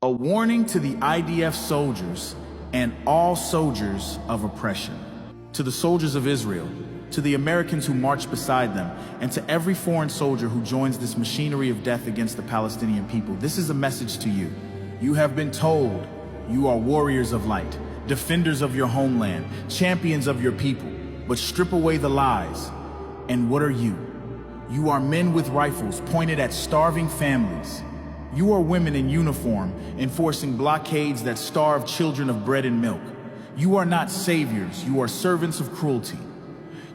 A warning to the IDF soldiers and all soldiers of oppression. To the soldiers of Israel, to the Americans who march beside them, and to every foreign soldier who joins this machinery of death against the Palestinian people, this is a message to you. You have been told you are warriors of light, defenders of your homeland, champions of your people, but strip away the lies. And what are you? You are men with rifles pointed at starving families. You are women in uniform enforcing blockades that starve children of bread and milk. You are not saviors, you are servants of cruelty.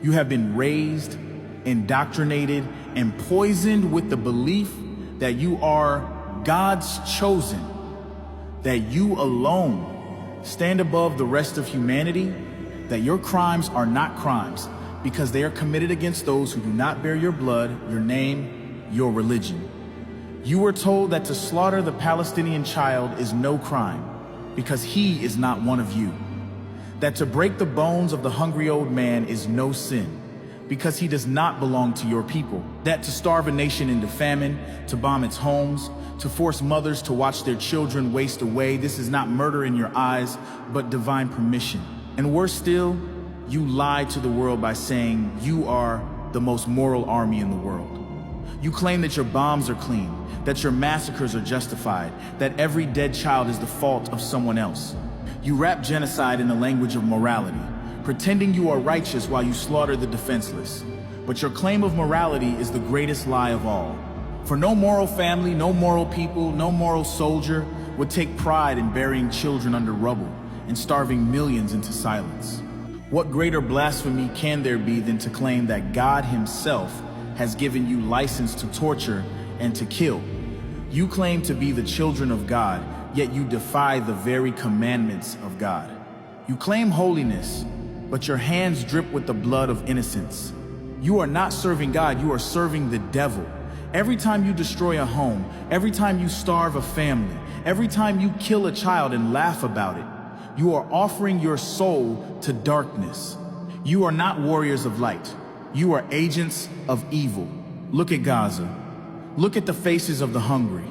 You have been raised, indoctrinated, and poisoned with the belief that you are God's chosen, that you alone stand above the rest of humanity, that your crimes are not crimes because they are committed against those who do not bear your blood, your name, your religion. You were told that to slaughter the Palestinian child is no crime because he is not one of you. That to break the bones of the hungry old man is no sin because he does not belong to your people. That to starve a nation into famine, to bomb its homes, to force mothers to watch their children waste away, this is not murder in your eyes, but divine permission. And worse still, you lied to the world by saying you are the most moral army in the world. You claim that your bombs are clean, that your massacres are justified, that every dead child is the fault of someone else. You wrap genocide in the language of morality, pretending you are righteous while you slaughter the defenseless. But your claim of morality is the greatest lie of all. For no moral family, no moral people, no moral soldier would take pride in burying children under rubble and starving millions into silence. What greater blasphemy can there be than to claim that God himself has given you license to torture and to kill? You claim to be the children of God, yet you defy the very commandments of God. You claim holiness, but your hands drip with the blood of innocents. You are not serving God, you are serving the devil. Every time you destroy a home, every time you starve a family, every time you kill a child and laugh about it, you are offering your soul to darkness. You are not warriors of light. You are agents of evil. Look at Gaza. Look at the faces of the hungry.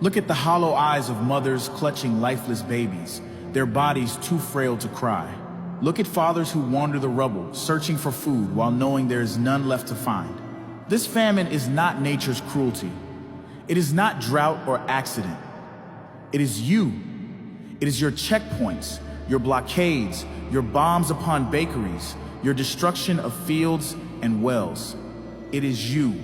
Look at the hollow eyes of mothers clutching lifeless babies, their bodies too frail to cry. Look at fathers who wander the rubble, searching for food while knowing there is none left to find. This famine is not nature's cruelty. It is not drought or accident. It is you. It is your checkpoints, your blockades, your bombs upon bakeries, your destruction of fields and wells. It is you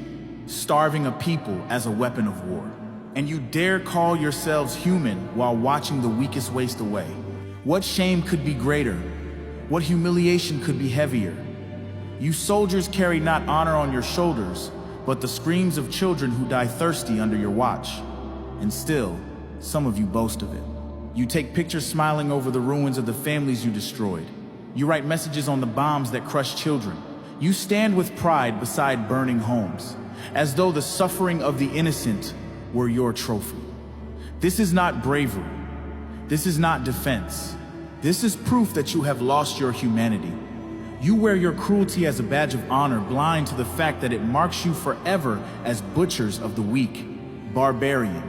starving a people as a weapon of war. And you dare call yourselves human while watching the weakest waste away. What shame could be greater? What humiliation could be heavier? You soldiers carry not honor on your shoulders, but the screams of children who die thirsty under your watch. And still, some of you boast of it. You take pictures smiling over the ruins of the families you destroyed. You write messages on the bombs that crush children. You stand with pride beside burning homes, as though the suffering of the innocent were your trophy. This is not bravery. This is not defense. This is proof that you have lost your humanity. You wear your cruelty as a badge of honor, blind to the fact that it marks you forever as butchers of the weak, barbarian,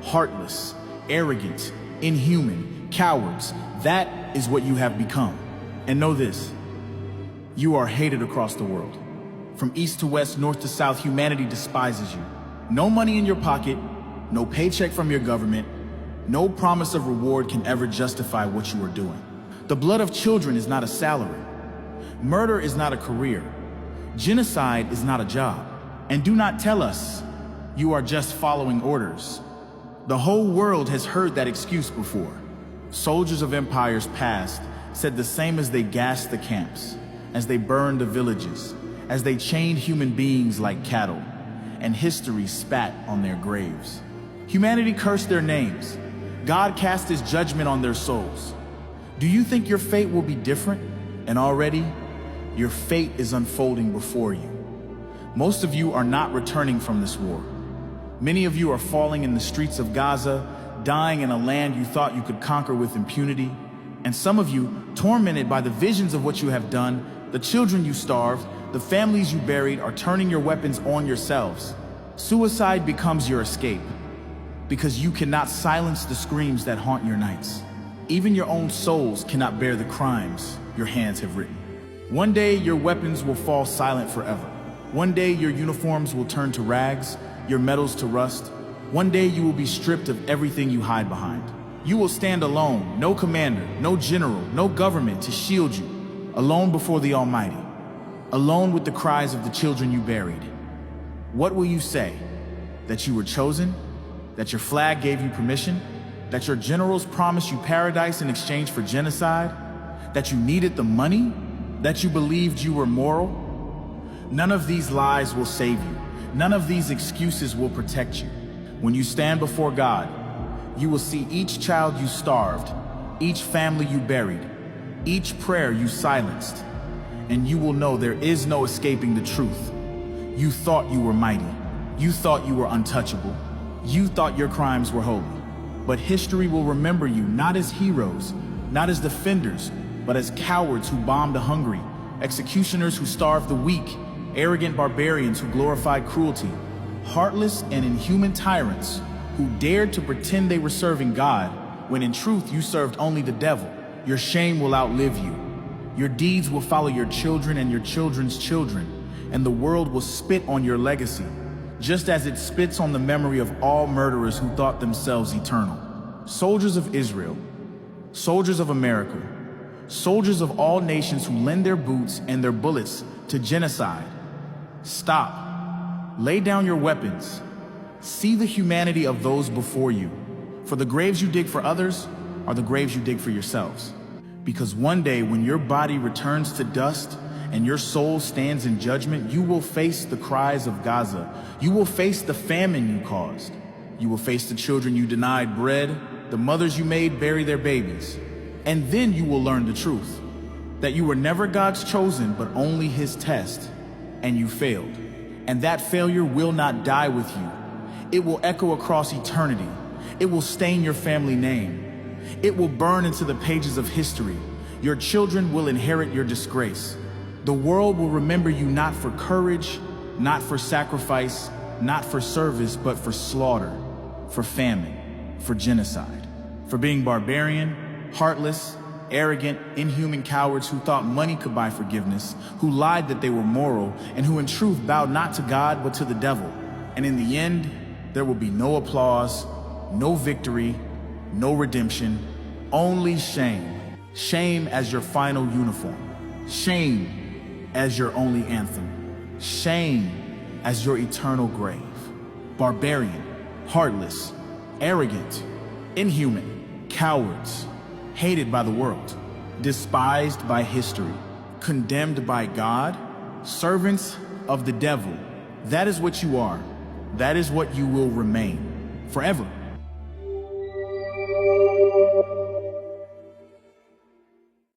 heartless, arrogant, inhuman, cowards. That is what you have become. And know this, you are hated across the world. From east to west, north to south, humanity despises you. No money in your pocket, no paycheck from your government, no promise of reward can ever justify what you are doing. The blood of children is not a salary. Murder is not a career. Genocide is not a job. And do not tell us you are just following orders. The whole world has heard that excuse before. Soldiers of empires past said the same as they gassed the camps, as they burned the villages, as they chained human beings like cattle, and history spat on their graves. Humanity cursed their names. God cast his judgment on their souls. Do you think your fate will be different? And already, your fate is unfolding before you. Most of you are not returning from this war. Many of you are falling in the streets of Gaza, dying in a land you thought you could conquer with impunity. And some of you, tormented by the visions of what you have done, the children you starved, the families you buried, are turning your weapons on yourselves. Suicide becomes your escape. because you cannot silence the screams that haunt your nights. Even your own souls cannot bear the crimes your hands have written. One day, your weapons will fall silent forever. One day, your uniforms will turn to rags, your medals to rust. One day, you will be stripped of everything you hide behind. You will stand alone, no commander, no general, no government to shield you, alone before the Almighty, alone with the cries of the children you buried. What will you say? That you were chosen? That your flag gave you permission? That your generals promised you paradise in exchange for genocide? That you needed the money? That you believed you were moral? None of these lies will save you. None of these excuses will protect you. When you stand before God, you will see each child you starved, each family you buried, each prayer you silenced, and you will know there is no escaping the truth. You thought you were mighty. You thought you were untouchable. You thought your crimes were holy. But history will remember you not as heroes, not as defenders, but as cowards who bombed the hungry, executioners who starved the weak, arrogant barbarians who glorified cruelty, heartless and inhuman tyrants who dared to pretend they were serving God when in truth you served only the devil. Your shame will outlive you. Your deeds will follow your children and your children's children, and the world will spit on your legacy, just as it spits on the memory of all murderers who thought themselves eternal. Soldiers of Israel, soldiers of America, soldiers of all nations who lend their boots and their bullets to genocide, stop. Lay down your weapons. See the humanity of those before you. For the graves you dig for others are the graves you dig for yourselves. Because one day when your body returns to dust and your soul stands in judgment, you will face the cries of Gaza. You will face the famine you caused. You will face the children you denied bread, the mothers you made bury their babies. And then you will learn the truth, that you were never God's chosen, but only his test, and you failed. And that failure will not die with you. It will echo across eternity. It will stain your family name. It will burn into the pages of history. Your children will inherit your disgrace. The world will remember you not for courage, not for sacrifice, not for service, but for slaughter, for famine, for genocide, for being barbarian, heartless, arrogant, inhuman cowards who thought money could buy forgiveness, who lied that they were moral, and who in truth bowed not to God but to the devil. And in the end, there will be no applause, no victory, no redemption, only shame. Shame as your final uniform. Shame as your only anthem. Shame as your eternal grave. Barbarian, heartless, arrogant, inhuman, cowards, hated by the world, despised by history, condemned by God, servants of the devil. That is what you are. That is what you will remain forever.